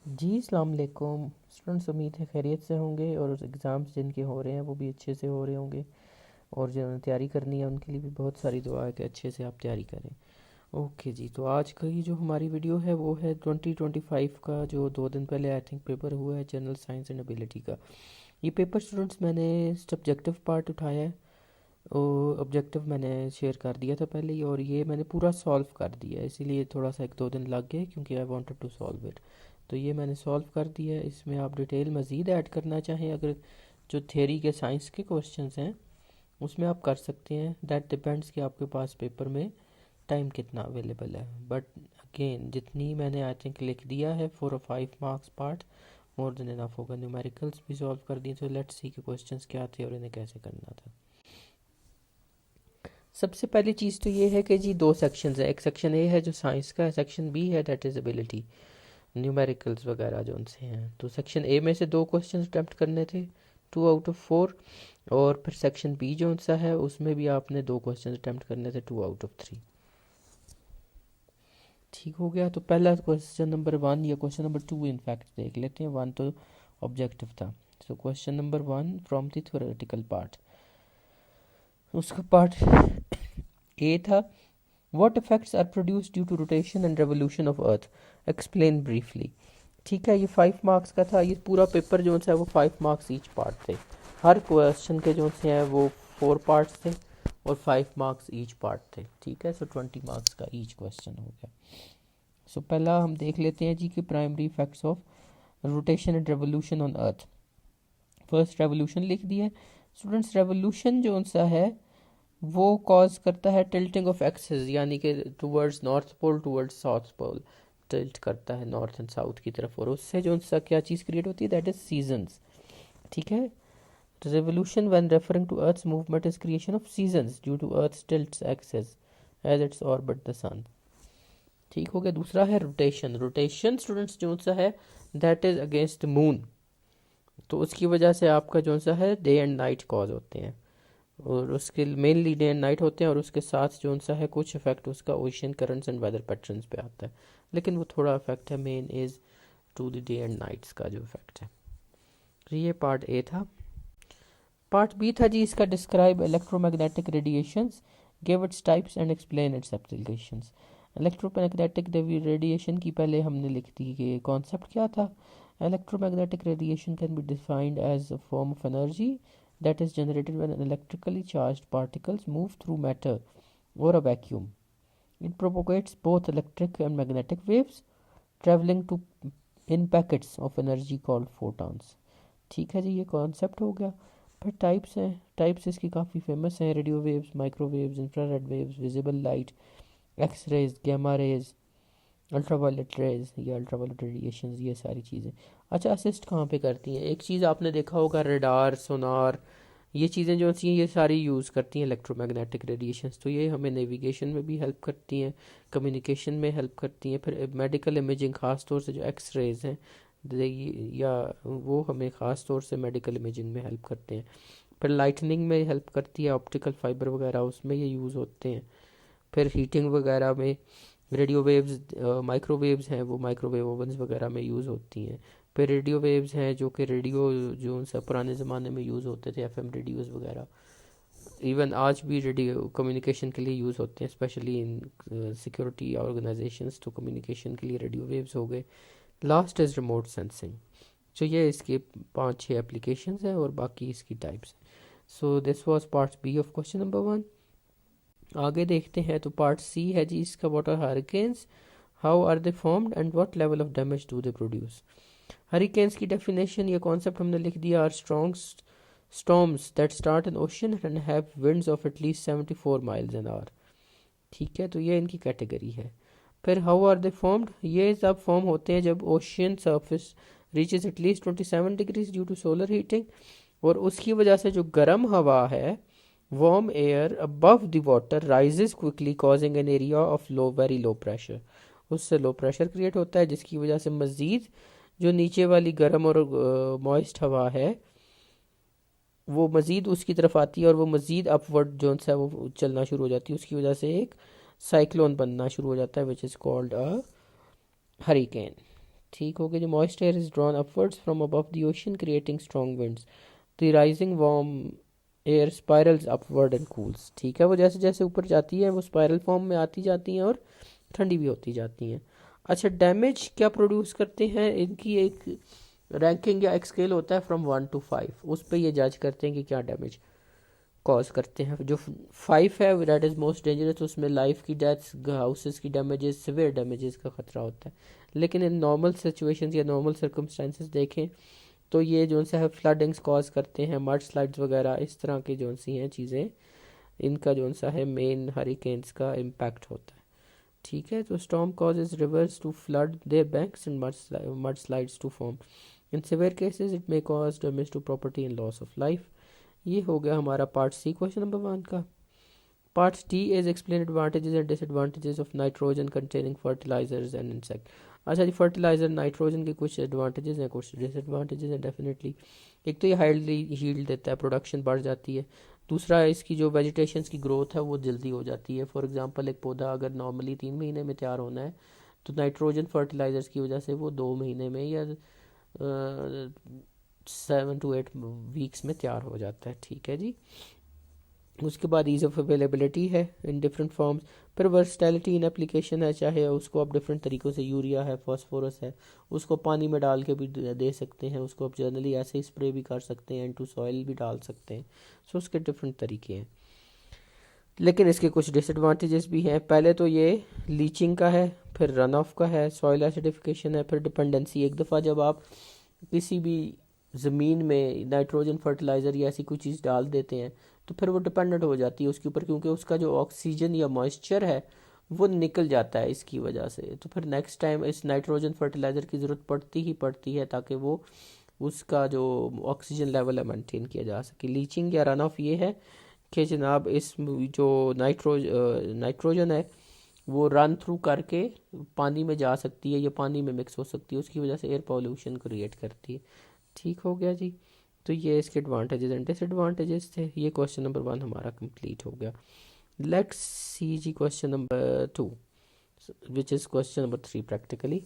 जी अस्सलाम वालेकुम स्टूडेंट्स, उम्मीद है खैरियत से होंगे और एग्ज़ाम्स जिनके हो रहे हैं वो भी अच्छे से हो रहे होंगे। और जिन्होंने तैयारी करनी है उनके लिए भी बहुत सारी दुआ है कि अच्छे से आप तैयारी करें। ओके जी, तो आज की जो हमारी वीडियो है वो है 2025 का, जो 2 दिन पहले आई थिंक पेपर हुआ है, जनरल साइंस एंड एबिलिटी का। ये पेपर स्टूडेंट्स मैंने सब्जेक्टिव पार्ट उठाया है और ऑब्जेक्टिव मैंने शेयर कर दिया था पहले ही, और ये मैंने पूरा सॉल्व कर दिया है, इसीलिए थोड़ा सा 1-2 दिन लग गए क्योंकि I wanted to solve it. तो ये मैंने सॉल्व कर दिया है। इसमें आप डिटेल मज़ीद ऐड करना चाहें, अगर जो थ्योरी के साइंस के क्वेश्चंस हैं उसमें आप कर सकते हैं। दैट डिपेंड्स कि आपके पास पेपर में टाइम कितना अवेलेबल है, बट अगेन जितनी मैंने आई थिंक लिख दिया है 4 और 5 marks part more than enough होगा। न्यूमेरिकल्स भी सॉल्व कर दिए, तो लेट्स सी के क्वेश्चंस क्या थे और इन्हें कैसे करना था। सबसे पहली चीज़ तो ये है कि जी 2 सेक्शंस है, एक सेक्शन ए है जो साइंस का है, सेक्शन बी है दैट इज़ एबिलिटी, न्यूमेरिकल्स वगैरह जो उनसे हैं। तो सेक्शन ए में से 2 क्वेश्चन अटैम्प्ट करने थे, 2 आउट ऑफ 4। और फिर सेक्शन बी जो उनसा है उसमें भी आपने 2 क्वेश्चन अटैम्प्ट करने थे, 2 आउट ऑफ 3। ठीक हो गया। तो पहला क्वेश्चन नंबर 1 या क्वेश्चन नंबर 2 इनफैक्ट देख लेते हैं, 1 तो ऑब्जेक्टिव था। So question number 1 from the theoretical part, उसका पार्ट ए था, what effects are produced due to rotation and revolution of earth, explain briefly. ठीक है, ये 5 मार्क्स का था। ये पूरा पेपर जो है वो 5 मार्क्स ईच पार्ट थे। हर क्वेश्चन के जो से हैं वो 4 पार्ट्स थे और 5 मार्क्स ईच पार्ट थे। ठीक है, सो 20 मार्क्स का ईच क्वेश्चन हो गया। सो पहला हम देख लेते हैं जी कि primary effects of rotation and revolution on earth. First revolution लिख दिया है स्टूडेंट्स। रेवोल्यूशन जो सा है वो कॉज करता है टिल्टिंग ऑफ एक्सिस, यानी कि towards North Pole towards South Pole, tilt करता है नॉर्थ एंड साउथ की तरफ, और उससे जो सा क्या चीज़ क्रिएट होती है दैट इज सीजन्स। ठीक है, revolution when referring to earth's movement is creation of seasons due to earth's tilt axis as its orbit the sun। ठीक हो गया। दूसरा है रोटेशन। रोटेशन स्टूडेंट्स जो सा है that is against the moon, तो उसकी वजह से आपका जो सा है डे एंड नाइट कॉज होते हैं, और उसके मेनली डे एंड नाइट होते हैं, और उसके साथ जो सा है कुछ इफेक्ट उसका ocean currents and weather patterns पे आता है, लेकिन वो थोड़ा इफेक्ट है, main is to the day and nights का जो इफेक्ट है। तो ये पार्ट ए था। पार्ट बी था जी इसका, describe electromagnetic radiations, give its types and explain its applications. Electromagnetic radiation की पहले हमने लिख दी कि कॉन्सेप्ट क्या था। Electromagnetic radiation can be defined as a form of energy that is generated when electrically charged particles move through matter or a vacuum. It propagates both electric and magnetic waves traveling to in packets of energy called photons। ठीक है जी, ये concept हो गया। फिर types हैं, types इसकी काफ़ी famous हैं, radio waves, microwaves, infrared waves, visible light, X rays, gamma rays, ultraviolet rays या अल्ट्रावायलेट रेडिएशन, ये सारी चीज़ें। अच्छा, असिस्ट कहाँ पे करती हैं? एक चीज़ आपने देखा होगा, रडार, सोनार, ये चीज़ें जो होती हैं ये सारी यूज़ करती हैं इलेक्ट्रोमैग्नेटिक रेडिएशंस। तो ये हमें नेविगेशन में भी हेल्प करती हैं, कम्युनिकेशन में हेल्प करती हैं। फिर मेडिकल इमेजिंग, ख़ास तौर से जो एक्स रेज हैं या वो हमें ख़ास तौर से मेडिकल इमेजिंग में हेल्प करते हैं। फिर लाइटनिंग में हेल्प करती है, ऑप्टिकल फाइबर वगैरह उसमें ये यूज़ होते हैं। फिर हीटिंग वगैरह में रेडियो वेव्स, माइक्रोवेव्स हैं वो माइक्रोवेव ओवन्स वगैरह में यूज़ होती हैं। फिर रेडियो वेव्स हैं जो कि रेडियो जो सब पुराने ज़माने में यूज़ होते थे, एफएम रेडियोज़ वगैरह, इवन आज भी रेडियो कम्युनिकेशन के लिए यूज़ होते हैं, स्पेशली इन सिक्योरिटी ऑर्गेनाइजेशंस, तो कम्युनिकेशन के लिए रेडियो वेव्स हो गए। Last is remote sensing. तो ये इसके 5-6 एप्लीकेशंस हैं और बाकी इसकी टाइप्स हैं। So this was part B of question number 1। आगे देखते हैं, तो पार्ट सी है जी इसका, what are hurricanes, how are they formed and what level of damage do they produce. Hurricanes की डेफिनेशन या कॉन्सेप्ट हमने लिख दिया, are strong storms that start in ocean and have winds of at least 74 miles an hour। ठीक है, तो ये इनकी कैटेगरी है। फिर हाउ आर दे फॉर्म्ड, ये सब फॉर्म होते हैं जब ocean surface reaches at least 27 degrees due to solar heating, और उसकी वजह से जो गर्म हवा है, warm air above the water rises quickly causing an area of low very low pressure. उससे लो प्रेशर क्रिएट होता है जिसकी वजह से मज़ीद जो नीचे वाली गर्म और मॉइस्ट हवा है वो मज़ीद उसकी तरफ आती है, और वो मज़ीद अपवर्ड जो है वो चलना शुरू हो जाती है, उसकी वजह से एक साइक्लोन बनना शुरू हो जाता है which is called a hurricane. ठीक हो गया जी। Moist air is drawn upwards from above the ocean creating strong winds, the rising warm air spirals upward and cools. ठीक है, वो जैसे जैसे ऊपर जाती है वो स्पाइरल फॉर्म में आती जाती हैं और ठंडी भी होती जाती हैं। अच्छा, डैमेज क्या प्रोड्यूस करते हैं, इनकी एक रैंकिंग या एक स्केल होता है फ्रॉम 1 to 5, उस पर ये जज करते हैं कि क्या डैमेज कॉज करते हैं। जो 5 है दैट इज़ मोस्ट डेंजरस, उसमें लाइफ की, डेथ्स, हाउसेस की डैमेजेस, सिवियर डैमेजेस का खतरा होता है। लेकिन इन नॉर्मल सिचुएशंस या नॉर्मल सर्कमस्टांसिस देखें तो ये जो सा है फ्लडिंग्स कॉज करते हैं, मड स्लाइड्स वगैरह इस तरह की जो सी हैं चीज़ें, इनका जो सा है मेन हरिकेन्स का इम्पैक्ट होता है। ठीक है, तो storm causes rivers to flood their banks and mud slides to form. In severe cases it may cause damage to property and loss of life. ये हो गया हमारा पार्ट सी क्वेश्चन नंबर 1 का। Part D is explain advantages and disadvantages of nitrogen containing fertilisers and insect. अच्छा जी, fertiliser nitrogen के कुछ advantages हैं, कुछ डिसएडवांटेजेस हैं डेफिनेटली। एक तो ये हाईली हील्ड देता है, प्रोडक्शन बढ़ जाती है। दूसरा, इसकी जो वेजिटेशन की ग्रोथ है वो जल्दी हो जाती है। फॉर एग्जांपल, एक पौधा अगर नॉर्मली 3 महीने में तैयार होना है तो नाइट्रोजन फर्टिलाइजर्स की वजह से वो 2 महीने में या 7 to 8 वीक्स में तैयार हो जाता है। ठीक है जी। उसके बाद ईज़ ऑफ अवेलेबिलिटी है इन डिफरेंट फॉर्म्स। फिर वर्सटैलिटी इन एप्लीकेशन है, चाहे उसको आप डिफरेंट तरीक़ों से, यूरिया है, फॉस्फोरस है, उसको पानी में डाल के भी दे सकते हैं, उसको आप जनरली ऐसे ही स्प्रे भी कर सकते हैं, इनटू सॉइल भी डाल सकते हैं। सो उसके डिफरेंट तरीके हैं। लेकिन इसके कुछ डिसएडवांटेजेस भी हैं। पहले तो ये लीचिंग का है, फिर रन ऑफ का है, सॉइल एसिडिफिकेशन है, फिर डिपेंडेंसी। एक दफ़ा जब आप किसी भी ज़मीन में नाइट्रोजन फर्टिलाइज़र या ऐसी कोई चीज़ डाल देते हैं तो फिर वो डिपेंडेंट हो जाती है उसके ऊपर, क्योंकि उसका जो ऑक्सीजन या मॉइस्चर है वो निकल जाता है इसकी वजह से। तो फिर नेक्स्ट टाइम इस नाइट्रोजन फर्टिलाइज़र की ज़रूरत पड़ती ही पड़ती है ताकि वो उसका जो ऑक्सीजन लेवल है मेंटेन किया जा सके। लीचिंग या रन ऑफ ये है कि जनाब इस जो नाइट्रोजन है वो रन थ्रू करके पानी में जा सकती है या पानी में मिक्स हो सकती है, उसकी वजह से एयर पॉल्यूशन क्रिएट करती है। ठीक हो गया जी। तो ये इसके एडवांटेजेस एंड डिसएडवांटेजेस थे। ये क्वेश्चन नंबर 1 हमारा कंप्लीट हो गया। लेट्स सी जी question number 2 which is question number 3 practically.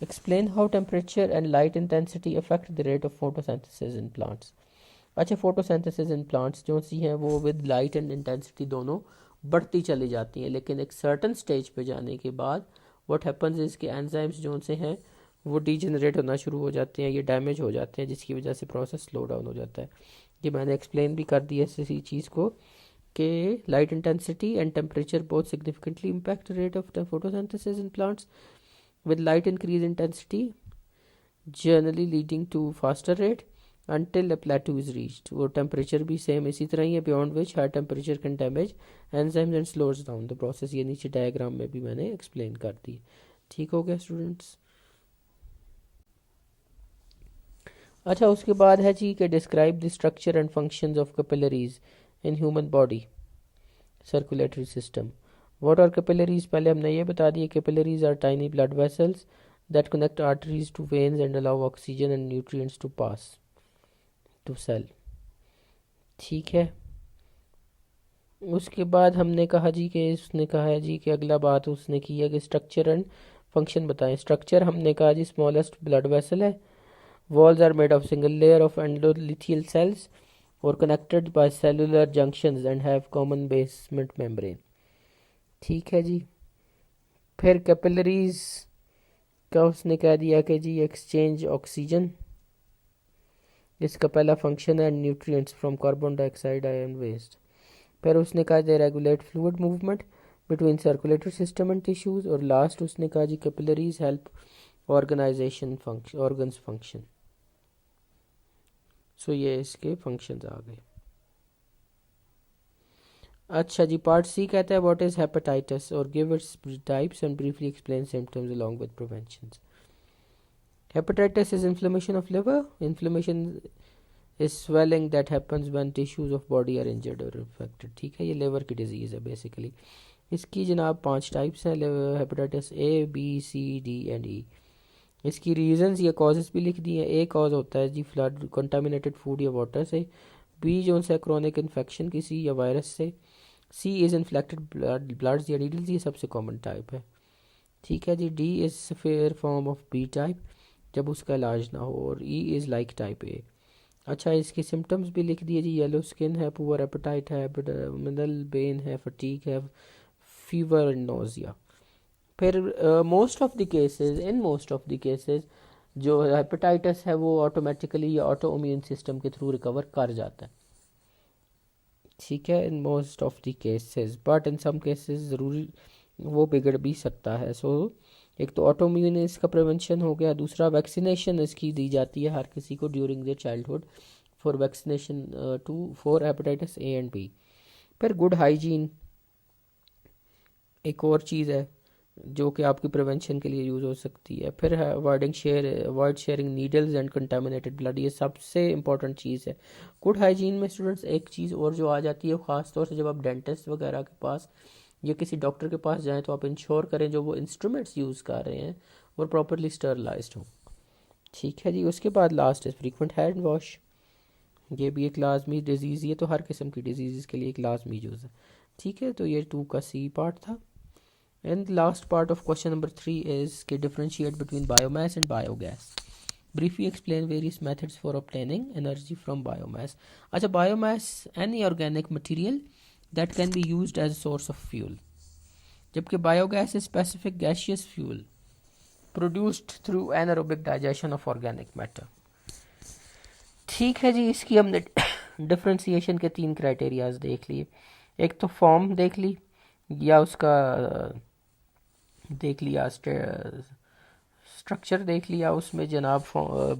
Explain how temperature and light intensity affect the rate of photosynthesis in plants. अच्छा, फोटोसिंथेसिस इन प्लांट्स जो सी हैं वो विद लाइट एंड इंटेंसिटी दोनों बढ़ती चली जाती हैं, लेकिन एक सर्टन स्टेज पे जाने के बाद व्हाट हैपन्स इज के एंजाइम्स जो से हैं वो डीजनरेट होना शुरू हो जाते हैं, ये डैमेज हो जाते हैं, जिसकी वजह से प्रोसेस स्लो डाउन हो जाता है। ये मैंने एक्सप्लेन भी कर दिया इसी चीज़ को कि लाइट इंटेंसिटी एंड टेम्परेचर बहुत significantly impact rate of photosynthesis in plants, with light increase intensity generally leading to faster rate until a plateau is reached. और टेम्परेचर भी सेम इसी तरह ही है, beyond which high temperature can damage enzymes and slows down the process। ये नीचे diagram में भी मैंने एक्सप्लेन कर दी। ठीक हो गया स्टूडेंट्स। अच्छा, उसके बाद है जी कि describe the structure and functions of capillaries in human body circulatory system. What are capillaries, पहले हमने ये बता दिया। Capillaries are tiny blood vessels that connect arteries to veins and allow oxygen and nutrients to pass to cell। ठीक है, उसके बाद हमने कहा जी कि उसने कहा है जी कि अगला बात उसने की है कि स्ट्रक्चर एंड फंक्शन बताएं। स्ट्रक्चर हमने कहा जी स्मॉलेस्ट ब्लड वेसल है, walls are made of single layer of endothelial cells और connected by cellular junctions and have common basement membrane. ठीक है जी। फिर कैपिलरीज का उसने कह दिया कि जी एक्सचेंज ऑक्सीजन इसका पहला फंक्शन है, nutrients from carbon dioxide and waste. फिर उसने कहा they regulate fluid movement between circulatory system and tissues. और लास्ट उसने कहा जी capillaries help organisation function, organs function. So ये इसके फंक्शंस आ गए। अच्छा जी, पार्ट सी कहता है व्हाट इज हेपेटाइटिस और give its types and briefly explain symptoms along with prevention. Hepatitis is inflammation of liver. Inflammation is swelling that happens when tissues of body are injured or infected। ठीक है, ये liver की disease है basically. इसकी जनाब 5 types हैं hepatitis A, B, C, D and E. इसकी reasons या कॉजेस भी लिख दिए हैं। ए कॉज होता है जी फ्लड, कंटामिनेटेड फूड या वाटर से। बी जो है क्रॉनिक इन्फेक्शन किसी या वायरस से। सी इज़ इन्फ्लेक्टेड ब्लड्स या नीडल्स, ये सबसे कॉमन टाइप है। ठीक है जी। D is severe form of B type जब उसका इलाज ना हो, और E is like type A. अच्छा, इसके सिम्टम्स भी लिख दिए जी। येलो स्किन है, पुअर एपेटाइट है, एब्डोमिनल पेन है, फटीग है, फीवर एंड नोजिया। फिर मोस्ट ऑफ द केसेस जो हेपेटाइटिस है वो ऑटोमेटिकली या ऑटो इम्यून सिस्टम के थ्रू रिकवर कर जाता है, ठीक है, in most of the cases. But in some cases ज़रूरी वो बिगड़ भी सकता है। सो एक तो ऑटो इम्यून इसका प्रिवेंशन हो गया, दूसरा वैक्सीनेशन इसकी दी जाती है हर किसी को during their childhood for vaccination for hepatitis A and B. फिर गुड हाइजीन एक और चीज़ है जो कि आपकी प्रिवेंशन के लिए यूज़ हो सकती है। फिर है avoid sharing needles and contaminated blood, ये सबसे इंपॉर्टेंट चीज़ है। गुड हाइजीन में स्टूडेंट्स एक चीज़ और जो आ जाती है, ख़ास तौर से जब आप डेंटिस्ट वगैरह के पास या किसी डॉक्टर के पास जाएं तो आप इंश्योर करें जो वो इंस्ट्रूमेंट्स यूज़ कर रहे हैं वो प्रॉपरली स्टरलाइज्ड हों, ठीक है जी। उसके बाद लास्ट है फ्रीक्वेंट हैंड वॉश, ये भी एक लाजमी डिजीज़, ये तो हर किस्म की डिजीज़ के लिए एक लाजमी यूज़ है, ठीक है। तो ये 2 का सी पार्ट था। And the last part of question number 3 is to differentiate between biomass and biogas. Briefly explain various methods for obtaining energy from biomass. अच्छा, biomass any organic material that can be used as a source of fuel, जबकि biogas is specific gaseous fuel produced through anaerobic digestion of organic matter, ठीक है जी। इसकी हमने differentiation के 3 criterias देख लिए। एक तो फॉर्म देख ली या उसका देख लिया, स्ट्रक्चर देख लिया, उसमें जनाब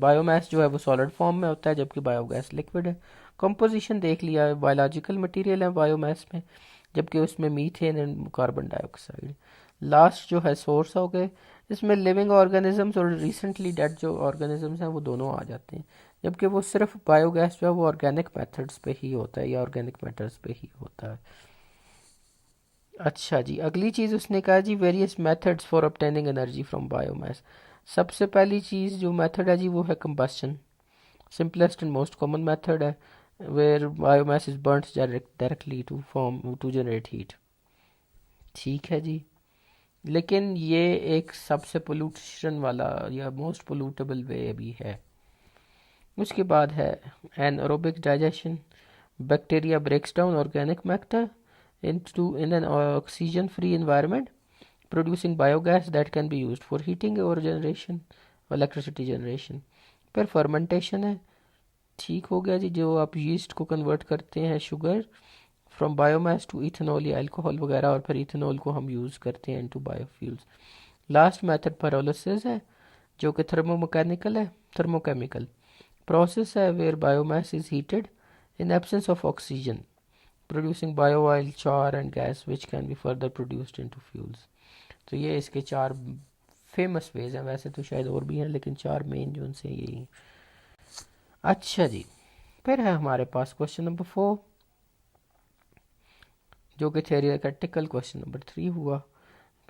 बायोमास जो है वो सॉलिड फॉर्म में होता है जबकि बायोगैस लिक्विड है। कंपोजिशन देख लिया, बायोलॉजिकल मटेरियल है बायोमास में जबकि उसमें methane and carbon dioxide. Last जो है सोर्स हो गए, इसमें लिविंग ऑर्गेनिजम्स और रिसेंटली डेड जो ऑर्गेनिजम्स हैं वो दोनों आ जाते हैं, जबकि वो सिर्फ बायोगैस जो है वो ऑर्गेनिक मेथड्स पे ही होता है या ऑर्गेनिक मैटर्स पे ही होता है। अच्छा जी, अगली चीज़ उसने कहा जी various methods for obtaining energy from biomass. सबसे पहली चीज़ जो मेथड है जी वो है combustion, simplest and most common method है where biomass is burned directly to generate heat, ठीक है जी। लेकिन ये एक सबसे पोल्यूशन वाला या मोस्ट पोल्यूटेबल वे भी है। उसके बाद है anaerobic digestion, bacteria breaks down organic matter in an oxygen free environment producing biogas that can be used for heating or generation electricity generation। फिर फर्मेंटेशन है, ठीक हो गया जी, जो आप यीस्ट को कन्वर्ट करते हैं sugar from biomass to ethanol या अल्कोहल वगैरह, और फिर इथेनॉल को हम यूज़ करते हैं into biofuels. Last method pyrolysis है जो कि थर्मोमैकेनिकल है, थर्मोकेमिकल प्रोसेस है where biomass is heated in absence of oxygen producing bio oil, char and gas which can be further produced into fuels। तो ये इसके 4 फेमस वेज हैं, वैसे तो शायद और भी हैं लेकिन 4 मेन जो उनसे यही। अच्छा जी, फिर है हमारे पास क्वेश्चन नंबर 4 जो कि थ्योरेटिकल क्वेश्चन नंबर 3 हुआ,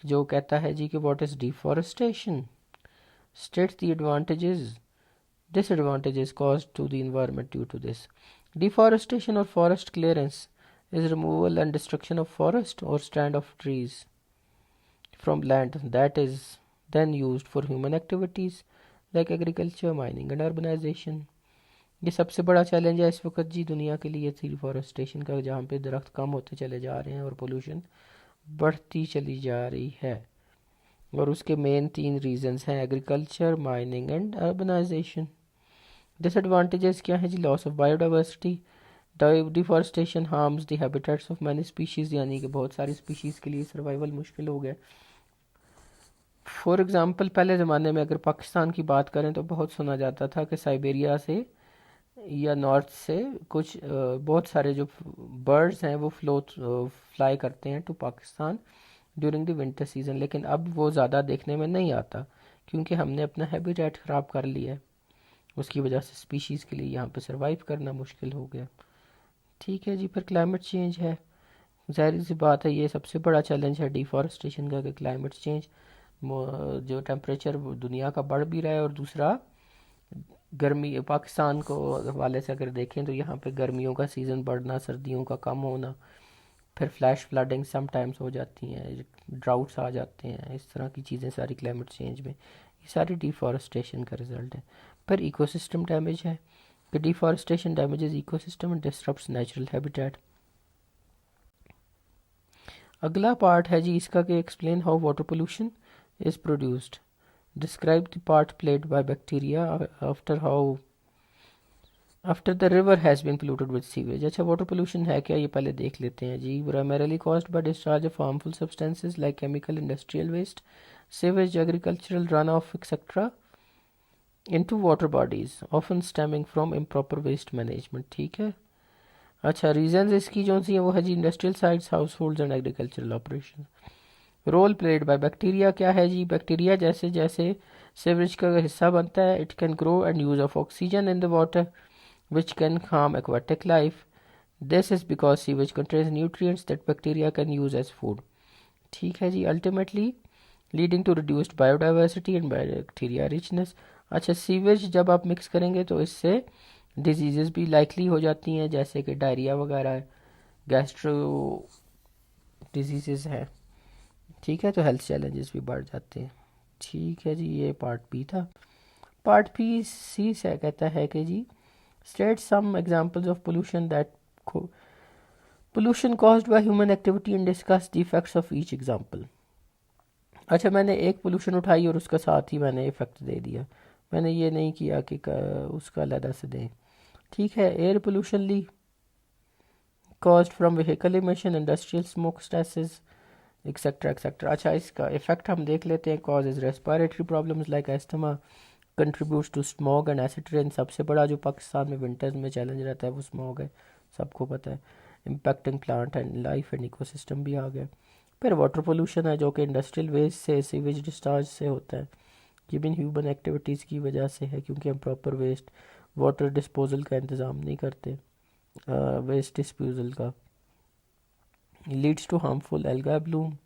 जो कहता है जी कि what is deforestation, states the advantages disadvantages caused to the environment due to this। Deforestation or forest clearance is removal and destruction of forest or stand of trees from land that is then used for human activities like agriculture, mining and urbanization। ये सबसे बड़ा challenge है इस वक्त जी दुनिया के लिए deforestation का, जहाँ पे दरख्त कम होते चले जा रहे हैं और पोल्यूशन बढ़ती चली जा रही है, और उसके मेन 3 रीजंस हैं agriculture, mining and urbanisation. Disadvantages क्या है जी, loss of biodiversity, deforestation harms the habitats of many species, यानी कि बहुत सारी स्पीशीज़ के लिए सर्वाइवल मुश्किल हो गया। फॉर एग्ज़ाम्पल पहले ज़माने में अगर पाकिस्तान की बात करें तो बहुत सुना जाता था कि साइबेरिया से या नॉर्थ से कुछ बहुत सारे जो बर्ड्स हैं वो फ्लाई करते हैं to Pakistan during the winter season, लेकिन अब वो ज़्यादा देखने में नहीं आता क्योंकि हमने अपना हैबिटेट ख़राब कर लिया है, उसकी वजह से स्पीशीज़ के लिए यहाँ पे सर्वाइव करना मुश्किल हो गया, ठीक है जी। फिर क्लाइमेट चेंज है, ज़ाहिर सी बात है ये सबसे बड़ा चैलेंज है डिफॉरेस्टेशन का कि क्लाइमेट चेंज जो टेम्परेचर दुनिया का बढ़ भी रहा है, और दूसरा गर्मी पाकिस्तान को हवाले से अगर देखें तो यहाँ पे गर्मियों का सीज़न बढ़ना, सर्दियों का कम होना, फिर फ्लैश फ्लडिंग समटाइम्स हो जाती हैं, ड्राउट्स आ जाते हैं, इस तरह की चीज़ें सारी क्लाइमेट चेंज में, ये सारी डिफॉरेस्टेशन का रिजल्ट है। पर इकोसिस्टम डैमेज है कि deforestation damages ecosystem and disturbs natural habitat. अगला पार्ट है जी इसका कि explain how water pollution is produced, describe the part played by bacteria after the river has been polluted with sewage. अच्छा वाटर पोल्यूशन है क्या, ये पहले देख लेते हैं जी। Primarily caused by discharge of harmful substances like chemical, industrial waste, sewage, agricultural run off etcetera into water bodies, often stemming from improper waste management। ठीक है। अच्छा रीजंस इसकी जो सी है वो है जी industrial sites, households and agricultural operation. Role played by bacteria क्या है जी, बैक्टीरिया जैसे जैसे सीवरेज का हिस्सा बनता है it can grow and use of oxygen in the water which can harm aquatic life. This is because sewage contains nutrients that bacteria can use as food। ठीक है जी। ultimately leading to reduced biodiversity and bacteria richness। अच्छा sewage जब आप mix करेंगे तो इससे diseases भी likely हो जाती हैं जैसे कि डायरिया वगैरह, गैस्ट्रो डिजीज़ेस हैं। ठीक है, तो हेल्थ चैलेंजेस भी बढ़ जाते हैं। ठीक है जी, ये पार्ट बी था। पार्ट बी सी से कहता है कि जी state some examples of pollution caused by human activity and discuss the effects of each example। अच्छा मैंने एक पोल्यूशन उठाई और उसका साथ ही मैंने इफेक्ट दे दिया, मैंने ये नहीं किया कि उसका अलग से दें। ठीक है, एयर पोल्यूशन ली caused from vehicle emission, industrial smoke stresses etcetera etcetera. अच्छा इसका इफेक्ट हम देख लेते हैं। causes respiratory problems like asthma, contributes to smog and acid rain. सबसे बड़ा जो पाकिस्तान में विंटर्स में चैलेंज रहता है वो स्मॉग है, सबको पता है। Impacting plant and life and ecosystem भी आ गया। फिर वाटर पोल्यूशन है जो कि इंडस्ट्रियल वेस्ट से, सीवेज डिस्चार्ज से होता है। ये भी ह्यूमन एक्टिविटीज़ की वजह से है क्योंकि हम प्रॉपर वेस्ट वाटर डिस्पोजल का इंतज़ाम नहीं करते, वेस्ट डिस्पोजल का। Leads to harmful alga bloom,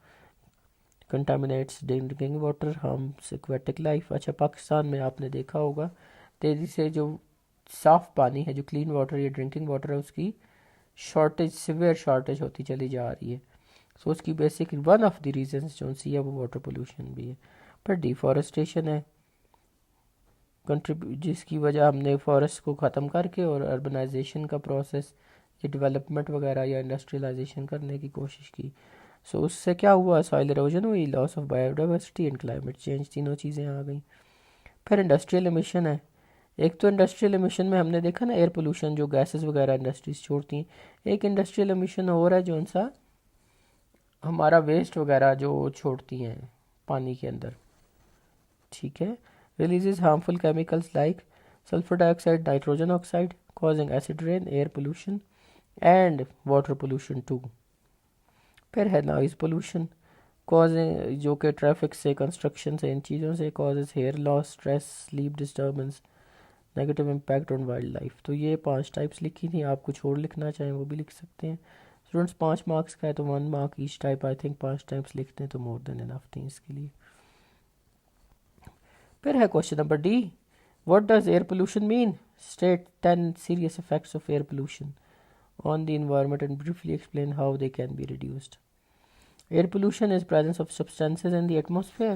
contaminates drinking water, harms aquatic life. अच्छा पाकिस्तान में आपने देखा होगा तेज़ी से जो साफ़ पानी है, जो क्लीन वाटर या ड्रिंकिंग वाटर है, उसकी शॉर्टेज, सिवियर शॉर्टेज होती चली जा रही है। सो उसकी basic one of the reasons जो सी है वो वाटर पोल्यूशन भी है। पर डिफॉरेस्टेशन है जिसकी वजह हमने फॉरेस्ट को ख़त्म करके और अर्बनाइजेशन का प्रोसेस या डेवलपमेंट वगैरह या इंडस्ट्रियलाइजेशन करने की कोशिश की। सो उससे क्या हुआ, सॉइल इरोजन हुई, loss of biodiversity and climate change, तीनों चीज़ें आ गई। फिर इंडस्ट्रियल एमिशन है। एक तो इंडस्ट्रियल एमिशन में हमने देखा ना एयर पोल्यूशन जो गैसेस वगैरह इंडस्ट्रीज छोड़ती हैं, एक इंडस्ट्रियल एमिशन और है जो सा हमारा वेस्ट वगैरह जो छोड़ती हैं पानी के अंदर। ठीक है, releases harmful chemicals like sulphur dioxide, nitrogen oxide, causing acid rain, air pollution and water pollution too. फिर है नॉइज़ पोल्यूशन कॉजें जो कि ट्रैफिक से, कंस्ट्रक्शन से, इन चीज़ों से causes hair loss, stress, sleep disturbance, negative impact on wildlife. तो ये 5 टाइप्स लिखी थी, आप कुछ और लिखना चाहें वो भी लिख सकते हैं। स्टूडेंट्स 5 मार्क्स का है तो 1 mark each type, I think 5 types लिखते हैं तो मोर देन इनफ थी इसके लिए। फिर है question number D, what does air pollution mean, state 10 serious effects of air pollution on the environment and briefly explain how they can be reduced। Air pollution is presence of substances in the atmosphere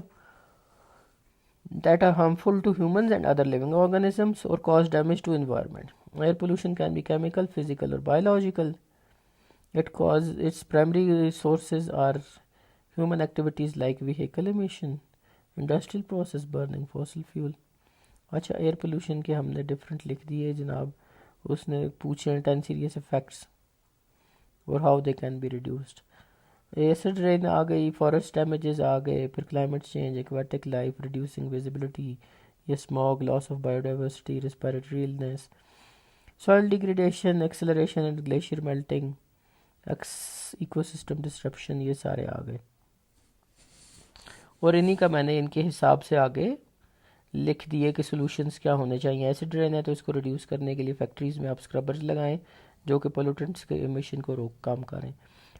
that are harmful to humans and other living organisms or cause damage to environment। Air pollution can be chemical, physical or biological। Its primary sources are human activities like vehicle emission, industrial process, burning fossil fuel। अच्छा air pollution के हमने different लिख दिए जनाब, उसने पूछे 10 serious effects और how they can be reduced. Acid rain आ गई, फॉरेस्ट डैमेजेस आ गए, फिर climate change, aquatic life, reducing visibility, ये smog, loss of biodiversity, respiratory illness, soil degradation, acceleration and glacier melting, ecosystem disruption, ये सारे आ गए। और इन्हीं का मैंने इनके हिसाब से आगे लिख दिए कि सॉल्यूशंस क्या होने चाहिए। एसिड रेन है तो इसको रिड्यूस करने के लिए फैक्ट्रीज़ में आप स्क्रबर्स लगाएं जो कि पोल्यूटेंट्स के एमिशन को रोक कम करें।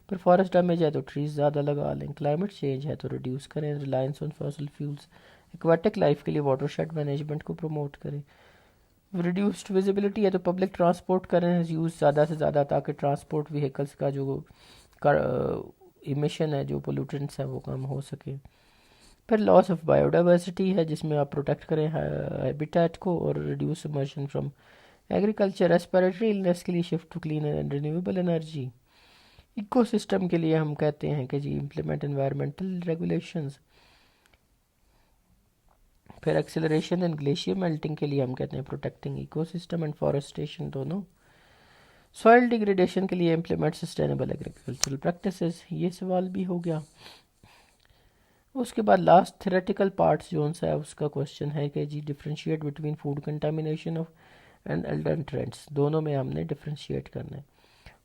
फिर फॉरेस्ट डैमेज है तो ट्रीज ज़्यादा लगा लें। क्लाइमेट चेंज है तो रिड्यूस करें reliance on fossil fuels. Aquatic life के लिए वाटरशेड मैनेजमेंट को प्रमोट करें। रिड्यूस्ड विजिबिलिटी है तो पब्लिक ट्रांसपोर्ट करें यूज़ ज़्यादा से ज़्यादा ताकि ट्रांसपोर्ट व्हीकल्स का जो इमिशन है, जो पोल्यूटेंट्स हैं वो कम हो सके। फिर लॉस ऑफ बायोडाइवर्सिटी है, जिसमें आप प्रोटेक्ट करें हैबिटेट को और reduce emission from agriculture. Respiratory illness के लिए shift to clean and renewable energy. Ecosystem के लिए हम कहते हैं कि जी इम्प्लीमेंट एनवायरमेंटल रेगुलेशंस। फिर एक्सेलरेशन एंड ग्लेशियर मेल्टिंग के लिए हम कहते हैं प्रोटेक्टिंग इकोसिस्टम एंड फॉरेस्टेशन दोनों। सॉइल डिग्रेडेशन के लिए इम्प्लीमेंट सस्टेनेबल एग्रीकल्चरल प्रैक्टिसेस। ये सवाल भी हो गया। उसके बाद लास्ट थ्योरेटिकल पार्ट्स जो सा है उसका क्वेश्चन है कि जी differentiate between food contamination of and adulterants. दोनों में हमने डिफ्रेंशिएट करना है।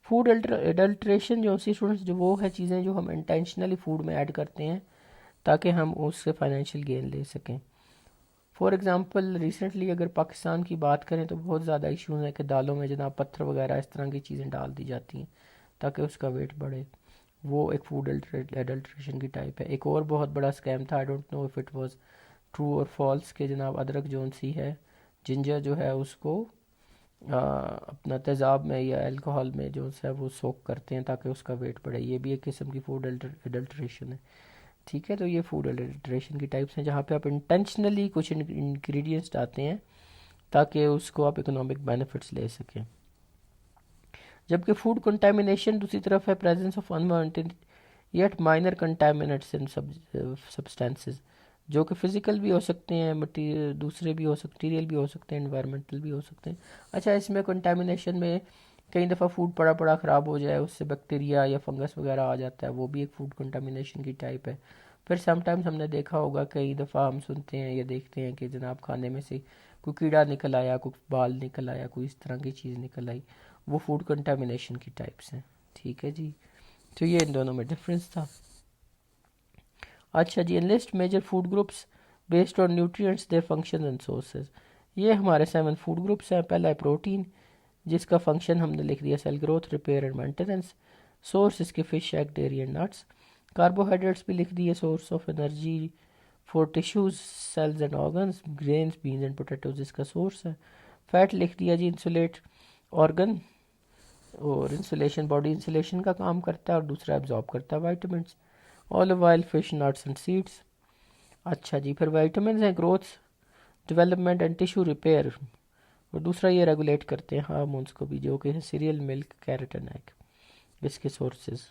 फूड एडल्ट्रेशन जो सी स्टूडेंट्स जो वो है चीज़ें जो हम इंटेंशनली फूड में ऐड करते हैं ताकि हम उससे फाइनेंशियल गेन ले सकें। फॉर एग्ज़ाम्पल रिसेंटली अगर पाकिस्तान की बात करें तो बहुत ज़्यादा इशूज़ हैं कि दालों में जनाब पत्थर वगैरह इस तरह की चीज़ें डाल दी जाती हैं ताकि उसका वेट बढ़े। वो एक फूड एडल्ट्रेशन की टाइप है। एक और बहुत बड़ा स्कैम था, I don't know if it was true और फॉल्स, के जनाब अदरक जोन सी है, जिंजर जो है उसको अपना तेज़ाब में या अल्कोहल में जो है वो सोक करते हैं ताकि उसका वेट बढ़े। ये भी एक किस्म की फूड एडल्ट्रेशन है। ठीक है, तो ये फूड एडल्ट्रेशन की टाइप्स हैं जहाँ पे आप इंटेंशनली कुछ इंग्रेडिएंट्स डालते हैं ताकि उसको आप इकोनॉमिक बेनिफिट्स ले सकें। जबकि फूड कंटामिनेशन दूसरी तरफ है presence of unwanted yet minor contaminants in substances, जो कि फिजिकल भी हो सकते हैं, मटीरियल दूसरे भी हो सकते, मटीरियल भी हो सकते हैं, एनवायरमेंटल भी हो सकते हैं। अच्छा, इसमें कंटामिनेशन में कई दफ़ा फूड पड़ा पड़ा ख़राब हो जाए, उससे बैक्टीरिया या फंगस वगैरह आ जाता है, वो भी एक फूड कंटामिनेशन की टाइप है। फिर समटाइम्स हमने देखा होगा, कई दफ़ा हम सुनते हैं या देखते हैं कि जनाब खाने में से कोई कीड़ा निकल आया, कोई बाल निकल आया, कोई इस तरह की चीज़ निकल आई, वो फूड कंटामिनेशन की टाइप्स हैं। ठीक है जी, तो ये इन दोनों में डिफरेंस था। अच्छा जी, list major food groups based on nutrients, their function and sources. ये हमारे 7 फूड ग्रुप्स हैं। पहला है प्रोटीन, जिसका फंक्शन हमने लिख दिया cell growth, repair and maintenance. Source इसके fish, egg, dairy and nuts. Carbohydrates भी लिख दिए, source of energy for tissues, cells and organs. Grains, beans and potatoes इसका सोर्स है। फैट लिख दिया जी, इंसुलेट ऑर्गन और इंसुलेशन, बॉडी इंसुलेशन का काम करता है, और दूसरा एब्जॉर्ब करता है vitamin. Olive oil, fish, nuts and seeds. अच्छा जी, फिर वाइटामिन हैं growth, development and tissue repair, और दूसरा ये रेगुलेट करते हैं हार्मोन्स को भी, जो कि है cereal, milk, carrot and egg. इसके सोर्सेज।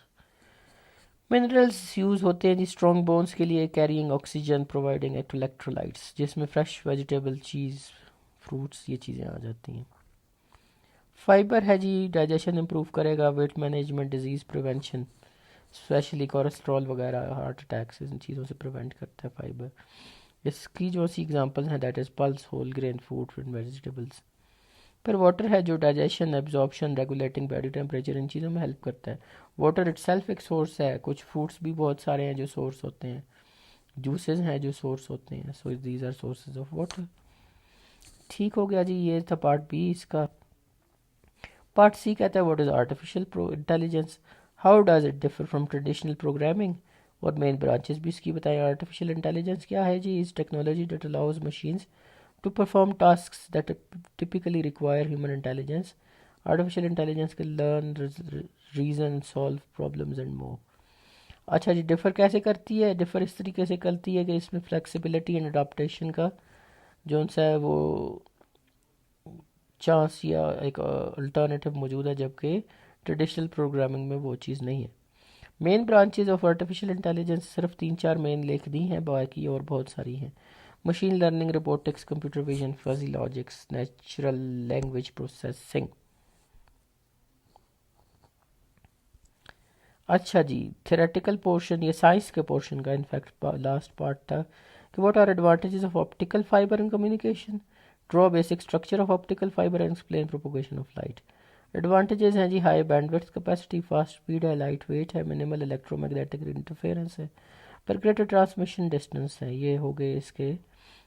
मिनरल्स यूज़ होते हैं जी स्ट्रॉन्ग बोन्स के लिए, कैरिंग ऑक्सीजन, प्रोवाइडिंग इलेक्ट्रोलाइट्स, जिसमें फ्रेश वेजिटेबल, चीज़, फ्रूट्स, ये चीज़ें आ जाती हैं। फाइबर है जी, डाइजेशन इंप्रूव करेगा, weight management, disease prevention, specially cholesterol वगैरह, हार्ट अटैक्स, इन चीज़ों से प्रिवेंट करता है फाइबर। इसकी जो सी एग्जांपल्स हैं that is pulse, whole grain food and vegetables. फिर वाटर है जो digestion, absorption, regulating body temperature, इन चीज़ों में हेल्प करता है। वाटर इटसेल्फ एक सोर्स है। कुछ फ्रूट्स भी बहुत सारे हैं जो सोर्स होते हैं, जूसेस हैं जो सोर्स होते हैं। So these are sources of water. ठीक हो गया जी, ये था पार्ट बी इसका। पार्ट सी कहता है what is artificial intelligence, how does it differ from traditional programming, और मेन ब्रांचेस भी इसकी बताएं। आर्टिफिशियल इंटेलिजेंस क्या है जी? Is technology that allows machines to perform tasks that typically require human intelligence. Artificial intelligence can learn, reason, solve problems and more. अच्छा जी, differ कैसे करती है? डिफ़र इस तरीके से करती है कि इसमें फ्लेक्सिबिलिटी एंड अडाप्टेशन का जो सा है वो चांस या एक अल्टरनेटिव मौजूद है, जबकि ट्रेडिशनल प्रोग्रामिंग में वो चीज़ नहीं है। Main branches of artificial intelligence सिर्फ 3-4 मेन लिख दी हैं, बाकी और बहुत सारी हैं। Machine learning, robotics, computer vision, fuzzy logics, natural language processing. अच्छा जी, थ्योरेटिकल पोर्शन ये साइंस के पोर्शन का इनफैक्ट लास्ट पार्ट था कि what are advantages of optical fibre in communication, draw basic structure of optical fibre and explain propagation of light. Advantages हैं जी, high bandwidth capacity, fast speed है, light weight है, minimal electromagnetic interference है, पर greater transmission distance है। ये हो गए इसके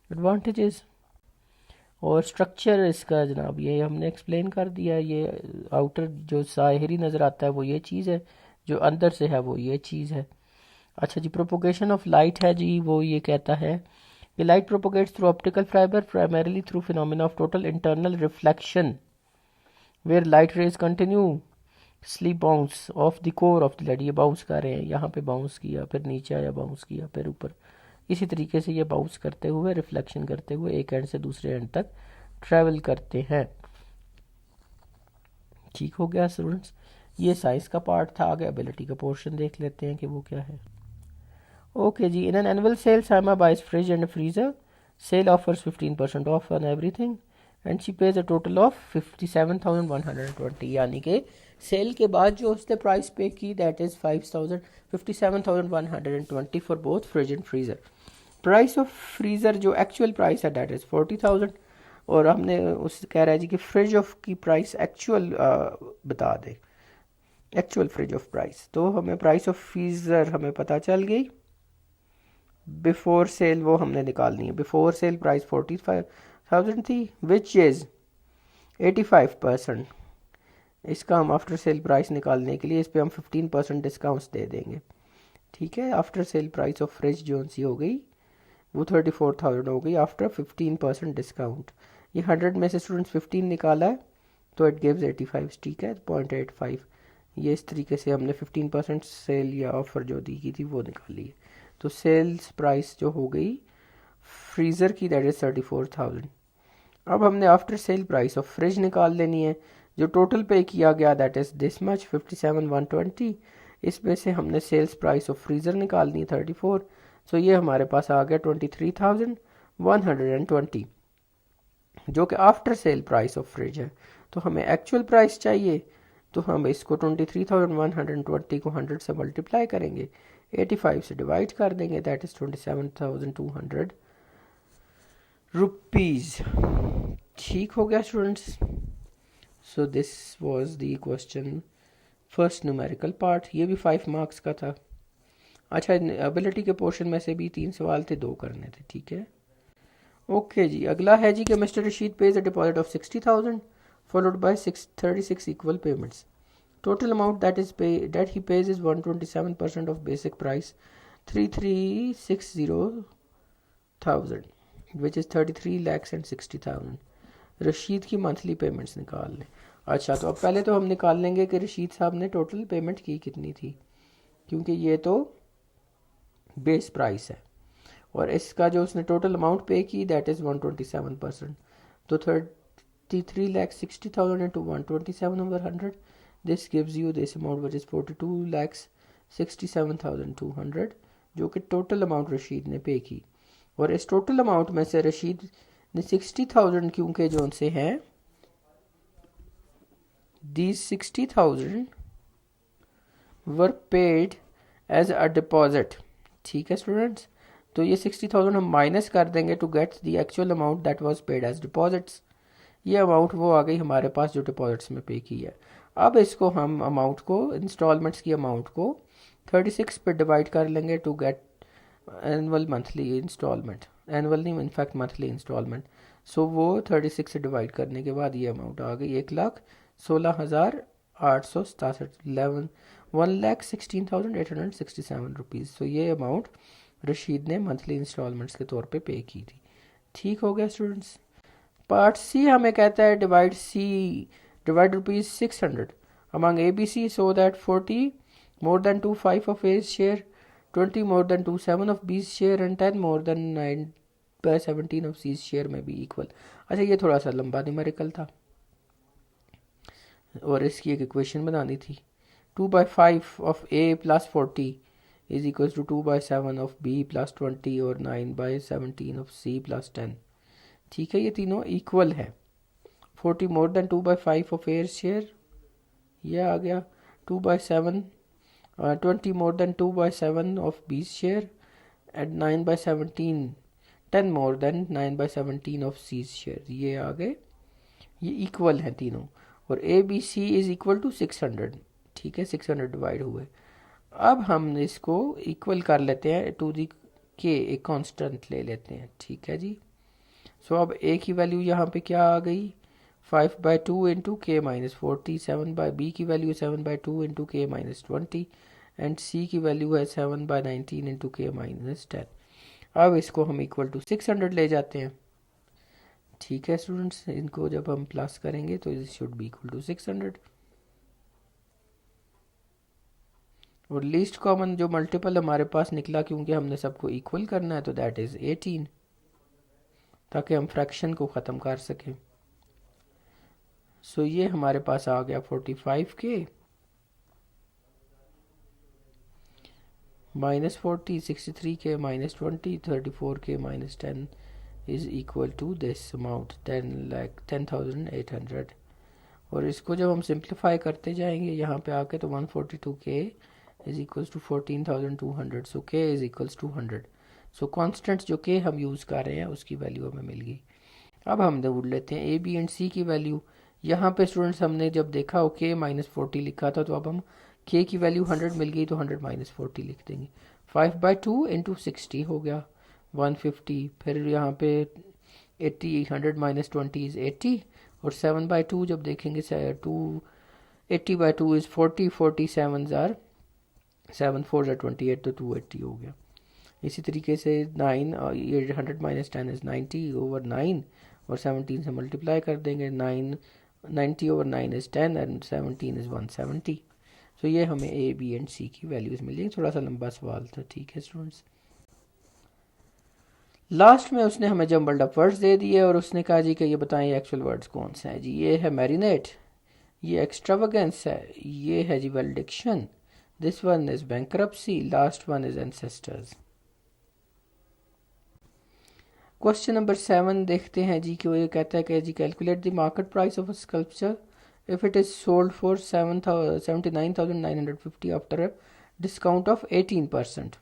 एडवांटेजेस। और स्ट्रक्चर इसका जनाब ये हमने एक्सप्लेन कर दिया। ये आउटर जो ज़ाहिरी नज़र आता है वो ये चीज़ है, जो अंदर से है वो ये चीज़ है। अच्छा जी, प्रोपोगेशन ऑफ लाइट है जी, वो ये कहता है कि light propagates through optical fibre primarily through phenomena of total internal reflection, where light rays continuously bounce off the core of the light. ये बाउंस कर रहे हैं, यहाँ पे बाउंस किया, फिर नीचे आया, बाउंस किया, फिर ऊपर इसी तरीके से ये बाउंस करते हुए, रिफ्लेक्शन करते हुए एक एंड से दूसरे एंड तक ट्रैवल करते हैं। ठीक हो गया स्टूडेंट्स, ये साइंस का पार्ट था। आगे एबिलिटी का पोर्शन देख लेते हैं कि वो क्या है। ओके जी, in an annual sale Saima buys fridge and freezer, sale offers 15% off on everything and she pays a total of 57,120, यानी कि सेल के बाद जो उसने प्राइस पे की that is 57,120 for both fridge and freezer. Price of freezer जो actual price है दैट इज 40,000, और हमने उस कह रहा है जी कि फ्रिज ऑफ की प्राइस एक्चुअल बता दे, एक्चुअल फ्रिज ऑफ प्राइस। तो हमें प्राइस ऑफ फ्रीजर हमें पता चल गई, बिफोर सेल वो हमने निकालनी है। बिफोर सेल प्राइस 45,000 थी विच इज़ 85%। इसका हम आफ्टर सेल प्राइस निकालने के लिए इस पर हम 15% डिस्काउंट्स दे देंगे। ठीक है, after sale price of fridge जो सी हो गई वो 34,000 हो गई आफ्टर 15% डिस्काउंट। ये 100 में से स्टूडेंट्स 15 निकाला है तो इट गिव्स 85, ठीक है, 0.85। ये इस तरीके से हमने 15% सेल या ऑफर जो दी की थी वो निकाली है। तो सेल्स प्राइस जो हो गई फ्रीज़र की दैट इज़ 34,000। अब हमने after sale price of fridge निकाल लेनी है, जो टोटल पे किया गया दैट इज़ दिस मच 57,120। इसमें से हमने सेल्स प्राइस ऑफ फ्रीज़र निकालनी है 34, सो ये हमारे पास आ गया 23,120, जो कि after sale price of fridge है। तो हमें एक्चुअल प्राइस चाहिए, तो हम इसको 23,120 को 100 से मल्टीप्लाई करेंगे, 85 से डिवाइड कर देंगे, दैट इज़ 27,200 रुपीज़। ठीक हो गया students. So this was the question first numerical part, ये भी 5 मार्क्स का था। अच्छा, एबिलिटी के पोर्शन में से भी 3 सवाल थे, 2 करने थे, ठीक है। ओके जी, अगला है जी कि mister Rashid page a deposit of 60,000 followed by 36 equal payments. Total amount that he pays is 127% of basic price, 3360,000, which is 33,60,000। Rashid की मंथली पेमेंट्स निकाल लें। अच्छा, तो अब पहले तो हम निकाल लेंगे कि रशीद साहब ने टोटल पेमेंट की कितनी थी, क्योंकि ये तो बेस प्राइस है और इसका जो उसने टोटल अमाउंट पे की दैट इज़ 127%। तो 33,60,000 into 127/100, this gives you this amount which is 42,67,200, जो कि टोटल अमाउंट रशीद ने पे की। और इस टोटल अमाउंट में से रशीद ने 60,000 क्योंकि जो उनसे हैं these 60,000 were paid as a deposit। ठीक है स्टूडेंट्स, तो ये 60,000 हम माइनस कर देंगे to get the actual amount that was paid as deposits. ये अमाउंट वो आ गई हमारे पास जो डिपॉजिट्स में पे की है। अब इसको हम अमाउंट को, इंस्टॉलमेंट्स की अमाउंट को 36 पे डिवाइड कर लेंगे to get annual monthly instalment, annual नहीं इनफैक्ट मंथली इंस्टॉलमेंट। सो वो 36 से डिवाइड करने के बाद ये अमाउंट आ गई 1,16,867, 1,16,867 रुपीज़। सो ये अमाउंट रशीद ने मंथली इंस्टॉलमेंट्स के तौर पे की थी। ठीक हो गया स्टूडेंट्स। पार्ट सी हमें कहता है divide rupees 600 among ABC so that 40 more than 2 5 of A's share, 20 more than 2 7 of B's share and 10 more than 9/17 of C's share में भी इक्वल। अच्छा, ये थोड़ा सा लंबा न्यूमेरिकल था और इसकी एक इक्वेशन बनानी थी। 2/5 of A plus 40 is equals to 2/7 of B plus 20 और 9/17 of C plus 10। ठीक है, ये तीनों इक्वल है। 40 more than 2/5 of A's share, ये आ गया 2/7, 20 more than 2/7 of B share and 9/17, 10 more than 9/17 of C share, ये आ गए, ये इक्वल है तीनों। और A B C is equal to 600। ठीक है, 600 डिवाइड हुए। अब हम इसको इक्वल कर लेते हैं टू दी के, एक कांस्टेंट ले लेते हैं। ठीक है जी। सो अब ए की वैल्यू यहाँ पे क्या आ गई, 5/2 इंटू के माइनस 40, 7/b की वैल्यू 7/2 इंटू के माइनस 20 एंड सी की वैल्यू है 7/19 इंटू के माइनस 10। अब इसको हम इक्वल टू 600 ले जाते हैं। ठीक है स्टूडेंट्स, इनको जब हम प्लस करेंगे तो it should be equal to 600। और लीस्ट कॉमन जो मल्टीपल हमारे पास निकला, क्योंकि हमने सबको इक्वल करना है, तो दैट इज़ 18, ताकि हम फ्रैक्शन को ख़त्म कर सकें। सो ये हमारे पास आ गया 45k -40, 63k -20, 34k -10 is equal to this amount 10,800। और इसको जब हम सिंप्लीफाई करते जाएंगे यहाँ पे आके, तो 142k is equals to 14,200। So k is equals to 100। So constant जो k हम यूज़ कर रहे हैं उसकी वैल्यू हमें मिल गई। अब हम ढूंढ लेते हैं a b एंड c की वैल्यू। यहाँ पे स्टूडेंट्स हमने जब देखा k -40 लिखा था, तो अब हम k की वैल्यू 100 मिल गई, तो 100 -40 लिख देंगे। 5/2 इंटू 60 हो गया 150। फिर यहाँ पे 80, 100 -20 इज़ 80, और 7/2 जब देखेंगे 80/2 इज़ 40, 47 ज़ार 7 4 ज़ार 28, तो 280 हो गया। इसी तरीके से 9, ये 100 -10 इज़ 90 ओवर 9, और 17 से मल्टीप्लाई कर देंगे। 90 ओवर 9 इज़ 10 एंड 17 इज़ 170। तो ये हमें ए बी एंड सी की वैल्यूज़ मिल जाएंगी। थोड़ा सा लंबा सवाल था, ठीक है स्टूडेंट्स। लास्ट में उसने हमें जम्बल्ड अप वर्ड्स दे दिए, और उसने कहा जी कि ये बताएं एक्चुअल वर्ड्स कौन से हैं। जी ये है मैरिनेट, ये एक्स्ट्रावेगेंस है, ये है जी valediction, this one is bankruptcy, last one is ancestors. Question number 7 देखते हैं जी, कि ये कहता है कि जी calculate the market price of a sculpture if it is sold for 79,950 after a discount of 18%।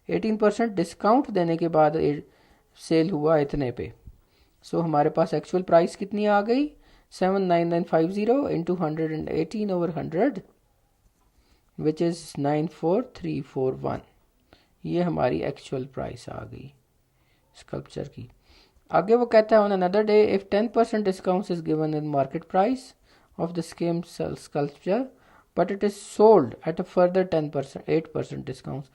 18% discount देने के बाद सेल हुआ इतने पे। सो हमारे पास एक्चुअल प्राइस कितनी आ गई, 79950 इंटू 118 ओवर 100 विच इज़ 94341। ये हमारी एक्चुअल प्राइस आ गई स्कल्पचर की। आगे वो कहता है on another day if 10% discount is given in market price of the same sculpture, but it is sold at a further 10%, 8% discounts,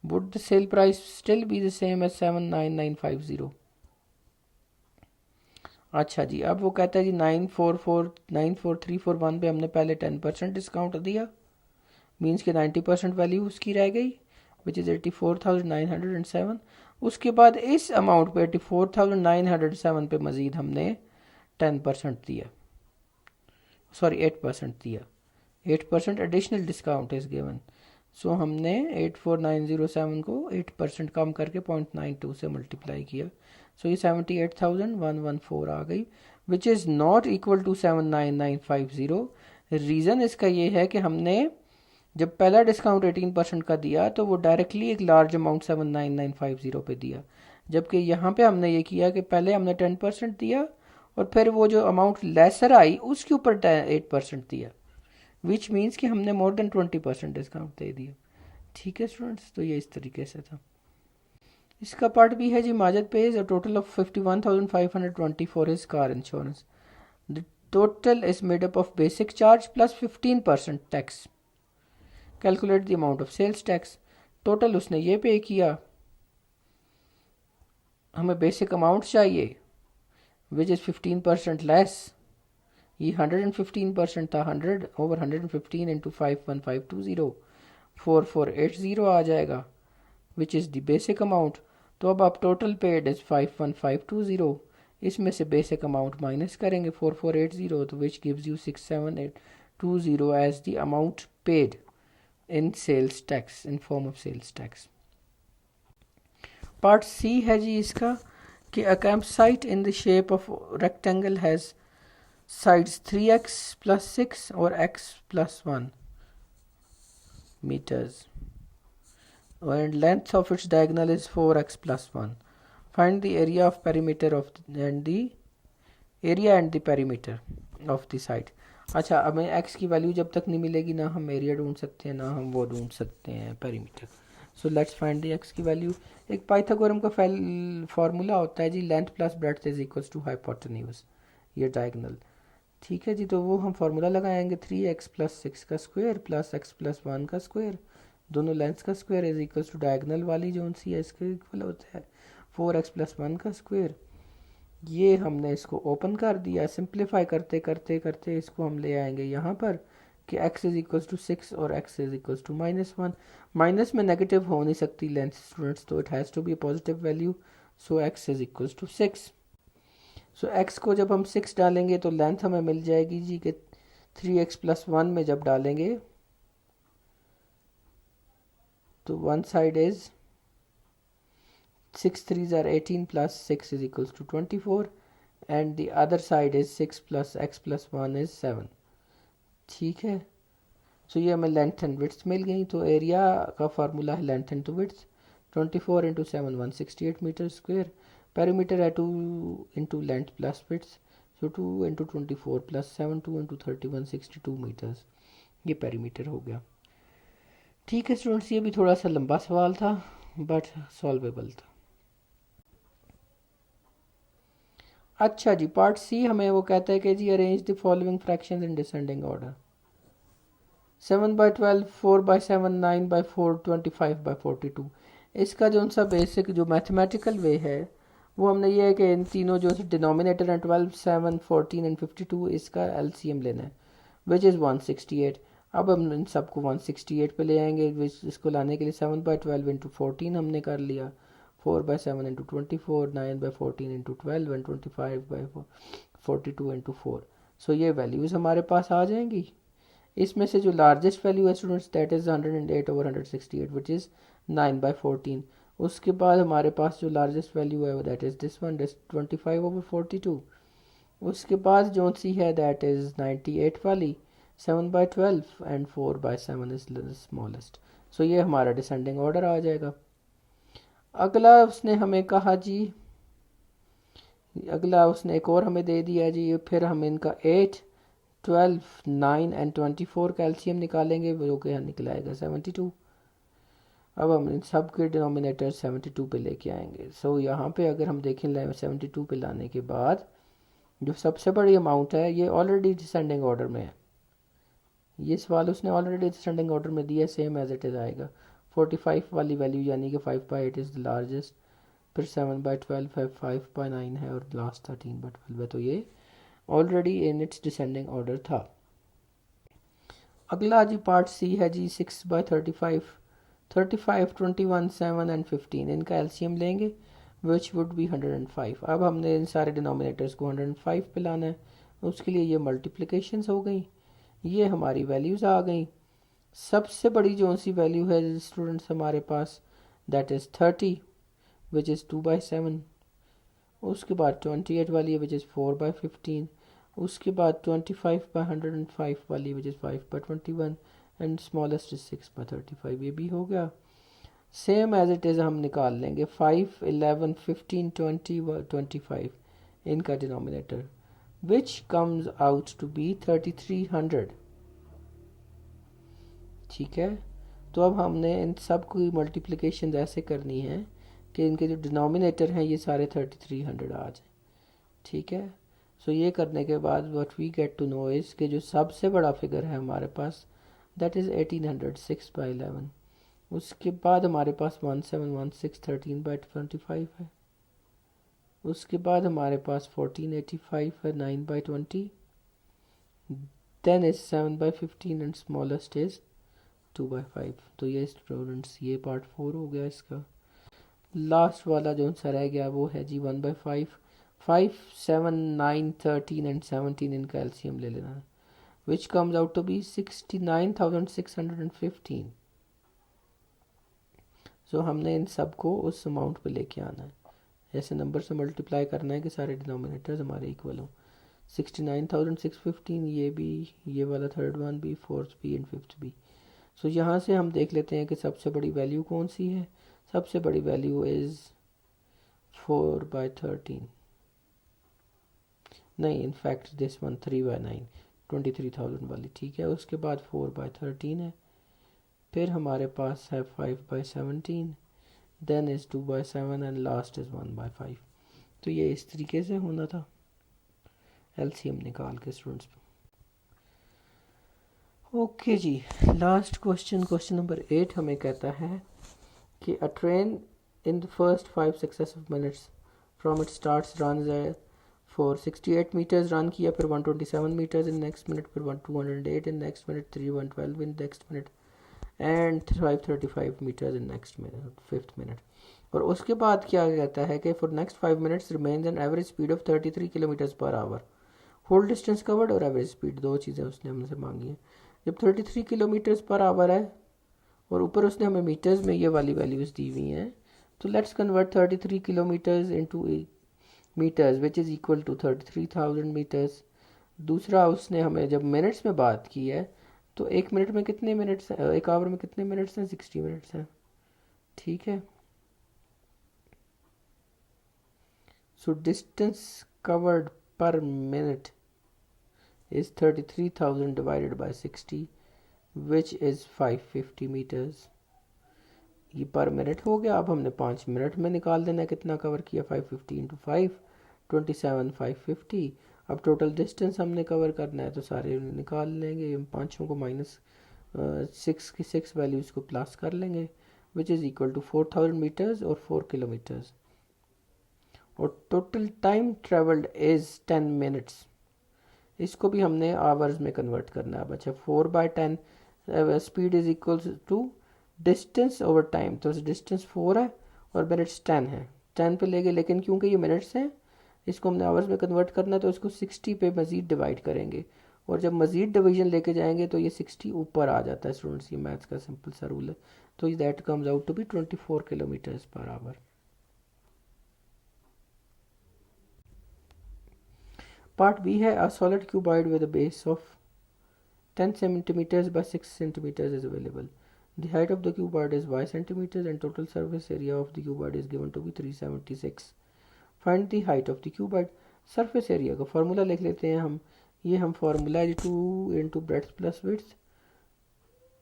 would the sale price still be the same as 79950? अच्छा जी, अब वो कहता है जी 94341 पे हमने पहले 10% discount दिया, means कि 90% वैल्यू उसकी रह गई, विच इज़ 84,907। उसके बाद इस अमाउंट पे 84,907 पे मज़ीद हमने 10% दिया, सॉरी 8% दिया, 8% एडिशनल डिस्काउंट इज गिवन। सो हमने 84,907 को 8% कम करके 0.92 से मल्टीप्लाई किया। सो ये 78,114 आ गई, which is not equal to 79950। Reason इसका ये है कि हमने जब पहला डिस्काउंट 18% का दिया, तो वो डायरेक्टली एक लार्ज अमाउंट 79950 पे दिया, जबकि यहाँ पे हमने ये किया कि पहले हमने 10% दिया, और फिर वो जो अमाउंट लेसर आई उसके ऊपर 8% दिया, विच मीन्स कि हमने मोर देन 20% डिस्काउंट दे दिया। ठीक है स्टूडेंट्स, तो ये इस तरीके से था। इसका पार्ट भी है जी, Majid pays a total of 51,520 for his car insurance. The total is made up of basic charge plus 15% tax. Calculate the amount of sales tax. Total उसने ये पे किया, हमें बेसिक अमाउंट चाहिए विच इज़ 15% लेस। ये 115% था, 100 ओवर 115 इंटू 51520 4480 आ जाएगा, which is the basic amount. तो अब आप टोटल पेड इज़ 51520, इसमें से बेसिक अमाउंट माइनस करेंगे 4480, तो which gives you 67820 as the amount paid in sales tax, in form of sales tax. Part C है जी इसका, कि a campsite in the shape of rectangle has sides 3x plus 6 or x plus 1 meters and length of its diagonal is 4x plus 1. Find the area of perimeter of and the area and the perimeter of the site. अच्छा, हमें x की value जब तक नहीं मिलेगी ना हम area ढूंढ सकते हैं, ना हम वो ढूंढ सकते हैं perimeter. So let's find the x की वैल्यू। एक पाइथागोरम का फार्मूला होता है जी, length plus breadth is equals to hypotenuse, ये डायगोनल। ठीक है जी, तो वो हम फार्मूला लगाएंगे 3x प्लस 6 का स्क्वायर प्लस x प्लस 1 का स्क्वायर, दोनों लेंथ का square is equals to diagonal वाली जो सी है इसके इक्वल होता है 4x प्लस 1 का स्क्वायर। ये हमने इसको ओपन कर दिया, सिंप्लीफाई करते करते करते इसको हम ले आएंगे यहाँ पर, कि x इज इक्वल्स टू 6 और x is equals to -1. Minus में नेगेटिव हो नहीं सकती लेंथ स्टूडेंट्स, तो it has to be a positive value. So x is equals to 6. So x को जब हम 6 डालेंगे तो लेंथ हमें मिल जाएगी जी कि 3x + 1 में जब डालेंगे तो one side is 6 3s are 18 plus 6 is equals to 24 and the other side is 6 plus x plus 1 is 7. ठीक है, सो ये हमें लेंथ एंड विड्थ मिल गई. तो एरिया का फार्मूला है length into width. 24 into 7 168 metre square. Perimeter है 2 into length plus width, so 2 into 24 plus 7 2 into 30 162 metres. ये पेरीमीटर हो गया. ठीक है स्टूडेंट्स, ये भी थोड़ा सा लंबा सवाल था बट सॉल्वेबल था. अच्छा जी, पार्ट सी हमें वो कहता है कि जी arrange the following fractions in descending order. 7/12, 4/7, 9/4, 25/42. इसका जो सा बेसिक जो मैथमेटिकल वे है वो हमने ये है कि इन तीनों जो डिनोमिनेटर हैं 12, 7, 14 एंड 52, इसका एलसीएम लेना है विच इज़ 168. अब हम इन सबको 168 पे ले आएंगे. इसको लाने के लिए 7/12 इंटू 14 हमने कर लिया, 4/7 इंटू 24, 9/14 इंटू 12 एंड 25/42 इंटू 4. सो ये वैल्यूज़ हमारे पास आ जाएंगी. इसमें से जो लार्जेस्ट वैल्यू है students that is 108/168 which is 9/14. उसके बाद हमारे पास जो लार्जेस्ट वैल्यू है दैट इज़ दिस वन 25/42. उसके बाद जो सी है दैट इज़ 98 वाली 7/12 एंड 4/7 इज स्मॉलेस्ट. सो ये हमारा डिसेंडिंग ऑर्डर आ जाएगा. अगला उसने हमें कहा जी, अगला उसने एक और हमें दे दिया जी. फिर हम इनका 8, 12, 9 एंड 24 कैल्शियम निकालेंगे जो कि निकलाएगा 72. अब हम इन सब के डिनोमिनेटर 72 पे लेके आएंगे. सो यहाँ पे अगर हम देखें 72 पे लाने के बाद जो सबसे बड़ी अमाउंट है ये ऑलरेडी डिसेंडिंग ऑर्डर में है. ये सवाल उसने ऑलरेडी डिसेंडिंग ऑर्डर में दिया, सेम एज इट इज़ आएगा. 45 वाली वैल्यू यानी कि 5/8 इज़ द लार्जेस्ट, फिर 7/12 है, 5/9 है और लास्ट 13/12 है. तो ये already in its descending order था. अगला जी पार्ट सी है जी 6/35, 35, 21, 7 एंड 15. इनका एलसीएम लेंगे विच वुड बी 105. अब हमने इन सारे डिनोमिनेटर्स को 105 पे लाना है. उसके लिए ये मल्टीप्लिकेशंस हो गई, ये हमारी वैल्यूज़ आ गई. सबसे बड़ी जो सी वैल्यू है स्टूडेंट्स हमारे पास दैट इज़ 30 विच इज़ 2/7. उसके बाद 28 वाली है विच इज़ 4/15. उसके बाद 25/105 वाली which is 5/21 and smallest is 6/35. ये भी हो गया. सेम एज इट इज़ हम निकाल लेंगे 5, 11, 15, 20, 25 इनका denominator which comes out to be 3300. ठीक है, तो अब हमने इन सब की मल्टीप्लिकेशन ऐसे करनी है कि इनके जो डिनोमिनेटर हैं ये सारे 3300 आ जाए. ठीक है, सो ये करने के बाद what we get to know is कि जो सबसे बड़ा फिगर है हमारे पास दैट इज़ 1800, 6/11. उसके बाद हमारे पास 1716 13/25 है. उसके बाद हमारे पास 1485 है 9/20. Then is 7/15 and smallest is 2/5. तो ये स्टूडेंट्स ये पार्ट 4 हो गया. इसका लास्ट वाला जो सा रह गया वो है जी 1/5. 5, 7, 9, 13 एंड 17 इनका एलसीएम ले लेना है which comes out to be 69,615. So हमने इन सब को उस अमाउंट पे लेके आना है, ऐसे नंबर से मल्टीप्लाई करना है कि सारे डिनोमिनेटर्स हमारे इक्वल हो. 69,615 ये भी, ये वाला थर्ड वन भी, फोर्थ भी एंड फिफ्थ भी. सो यहाँ से हम देख लेते हैं कि सबसे बड़ी वैल्यू कौन सी है. सबसे बड़ी वैल्यू इज़ 4/13. नहीं, इनफैक्ट दिस वन 3/9, 23,000 वाली. ठीक है, उसके बाद 4/13 है. फिर हमारे पास है 5/17, then is 2/7 and last is 1/5. तो ये इस तरीके से होना था एलसीएम निकाल के स्टूडेंट्स. ओके जी, लास्ट क्वेश्चन नंबर 8 हमें कहता है कि a train in the first 5 successive minutes from it starts runs at for 68 metres run किया, फिर 127 मीटर्स इन नेक्स्ट मिनट, फिर 208 in next minute, 112 in next minute and 535 metres in next minute, fifth minute. और उसके बाद क्या कहता है कि for next 5 minutes remains an average speed of 33 kilometres per hour. Whole distance covered और average speed, दो चीज़ें उसने हमसे मांगी हैं। जब 33 किलोमीटर्स पर आवर है और ऊपर उसने हमें मीटर्स में ये वाली वैल्यूज़ दी हुई हैं, तो let's convert 33 kilometres into metres which is equal to 33,000 metres. दूसरा उसने हमें जब मिनट्स में बात की है तो एक मिनट में कितने मिनट्स हैं, एक आवर में कितने मिनट्स हैं, 60 मिनट्स हैं। ठीक है, सो डिस्टेंस कवर्ड पर minute is 33,000 divided by 60 which is 550 meters। ये पर मिनट हो गया। अब हमने 5 मिनट में निकाल देना कितना कवर किया, 550 इंटू 5 27 550। अब टोटल डिस्टेंस हमने कवर करना है तो सारे निकाल लेंगे, हम पाँचों को माइनस 6 की 6 वैल्यूज़ को प्लस कर लेंगे which is equal to 4000 metres और 4 किलोमीटर्स। और total time travelled is 10 minutes. इसको भी हमने आवर्स में कन्वर्ट करना है। अच्छा, 4/10 speed is equal to distance over time, तो डिस्टेंस 4 है और मिनट्स 10 है, 10 पे ले गए, लेकिन क्योंकि ये मिनट्स हैं इसको हमने आवर्स में कन्वर्ट करना है तो इसको 60 पे मज़ीद डिवाइड करेंगे, और जब मज़ीद डिवीजन लेके जाएंगे तो ये 60 ऊपर आ जाता है स्टूडेंट्स। ये मैथ्स का सिंपल सा रूल है। तो that comes out to be 24 kilometres per hour. Part B है a solid cuboid with a base of 10 centimeters by 6 centimeters is available. The height of the cuboid is y centimeters and total surface area of the cuboid is given to be 376. Find the height of the cuboid. Surface area का formula लिख लेते हैं हम। ये हम formula है 2 into breadth plus width,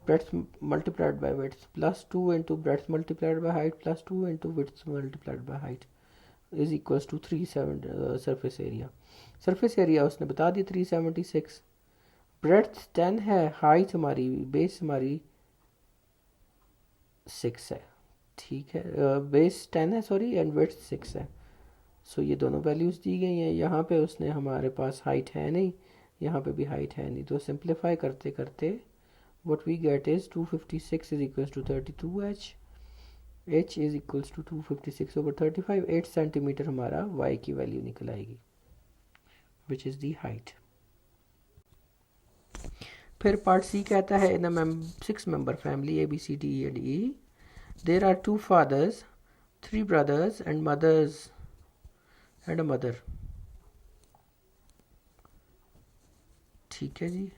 breadth multiplied by width plus 2 into breadth multiplied by height plus 2 into width multiplied by height is equals to 37 surface area. Surface area उसने बता दी 376, ब्रेड्थ 10 है, हाइट हमारी बेस हमारी 6 है। ठीक है, base 10 है sorry and width 6 है। सो ये दोनों वैल्यूज़ दी गई हैं। यहाँ पे उसने हमारे पास हाइट है नहीं, यहाँ पे भी हाइट है नहीं, तो सिंप्लीफाई करते करते what we get is 256 is equals to 32h, h is equals to 256 over 35, 8 centimetre हमारा y की वैल्यू निकल आएगी विच इज़ दी हाइट। फिर पार्ट सी कहता है in a 6 member family A B C D and E there are 2 fathers 3 brothers and mothers and a mother. ठीक है जी।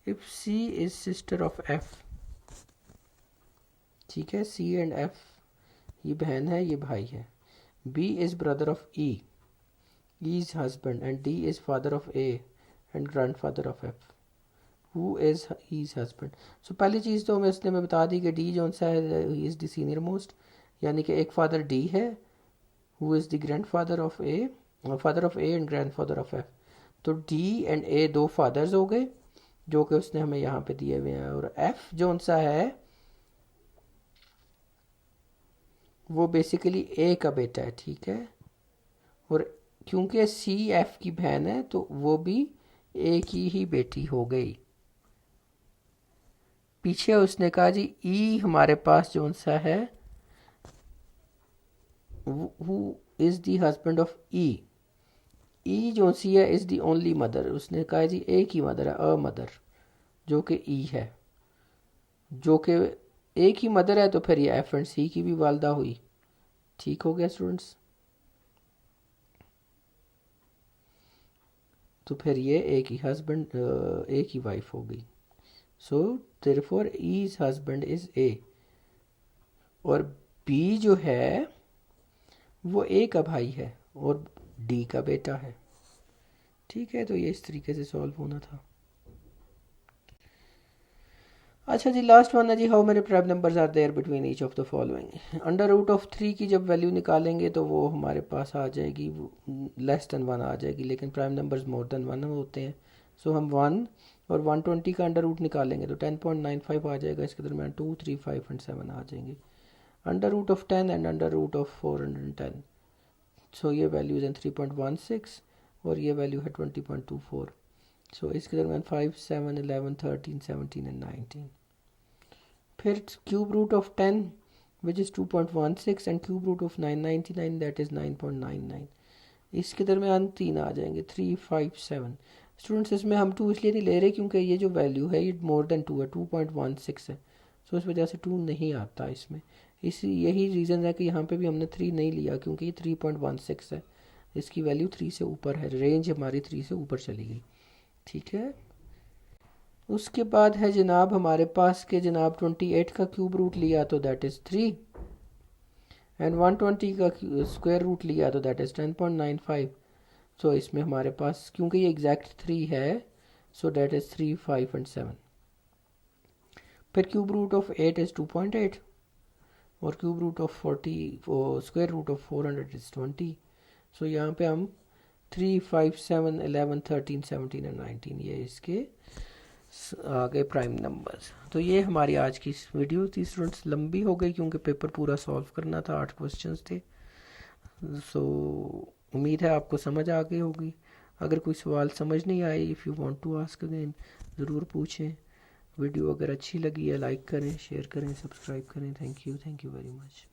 If C is sister of F, ठीक है, सी and F ये बहन है ये भाई है। B is brother of E is husband and D is father of A and grandfather of F who is his husband. So पहली चीज़ तो हमें इसने में बता दी कि डी जो सा है he is the senior most, यानी कि एक फादर डी है who is the grand father of A and grand father of F. तो डी एंड ए दो फादर्स हो गए जो कि उसने हमें यहाँ पे दिए हुए हैं, और एफ जो सा है वो बेसिकली ए का बेटा है। ठीक है, और क्योंकि सी एफ की बहन है तो वो भी ए की ही बेटी हो गई। पीछे उसने कहा जी ई हमारे पास जो सा है who is the husband of E जो सी है इज द ओनली मदर। उसने कहा जी ए की मदर है, अ मदर जो कि ई है, जो कि ए की मदर है, तो फिर ये एफ एंड सी की भी वालदा हुई। ठीक हो गया स्टूडेंट्स, तो फिर ये ए की हस्बैंड ए की वाइफ हो गई। So therefore his husband is A, और बी जो है वो ए का भाई है और डी का बेटा है। ठीक है, तो ये इस तरीके से सॉल्व होना था। अच्छा जी, लास्ट वन है जी, how many prime numbers are there between each of the following. Under root of 3 की जब वैल्यू निकालेंगे तो वो हमारे पास आ जाएगी लेस देन 1 आ जाएगी, लेकिन प्राइम नंबर्स मोर देन 1 होते हैं। सो हम 1 और 120 का अंडर रूट निकालेंगे तो 10.95 आ जाएगा, इसके दरमियान 2, 3, 5 एंड 7 आ जाएंगे। Under root of 10 and under root of 410, so ये वैल्यूज हैं 3.16 और ये वैल्यू है 20.24। सो इसके दरमियान 5, 7, 11, 13, 17 एंड 19। फिर cube root of 10 which is 2.16 and cube root of 999 that is 9.99। इसके दरमियान 3 आ जाएंगे, 3, 5, 7। स्टूडेंट्स इसमें हम 2 इसलिए नहीं ले रहे क्योंकि ये जो वैल्यू है ये मोर देन 2 है, 2.16 है। सो इस वजह से 2 नहीं आता इसमें। यही रीज़न है कि यहाँ पे भी हमने 3 नहीं लिया क्योंकि ये 3.16 है, इसकी वैल्यू 3 से ऊपर है, रेंज हमारी 3 से ऊपर चली गई। ठीक है। उसके बाद है जनाब हमारे पास के जनाब 28 का क्यूब रूट लिया तो दैट इज़ 3 एंड 120 का स्क्वायर रूट लिया तो दैट इज़ 10.95। सो इसमें हमारे पास क्योंकि ये एग्जैक्ट 3 है, सो दैट इज़ 3, 5 एंड 7। फिर क्यूब रूट ऑफ 8 इज़ 2.8 और cube root of 40 square root of 400 is 20। So यहाँ पे हम 3, 5, 7, 11, 13, 17 एंड 19 ये इसके आगे प्राइम नंबर्स। तो ये हमारी आज की वीडियो थी स्टूडेंट्स, लंबी हो गई क्योंकि पेपर पूरा सॉल्व करना था, 8 क्वेश्चंस थे। सो उम्मीद है आपको समझ आ गई होगी। अगर कोई सवाल समझ नहीं आए, if you want to ask again ज़रूर पूछें। वीडियो अगर अच्छी लगी है लाइक करें, शेयर करें, सब्सक्राइब करें। Thank you very much.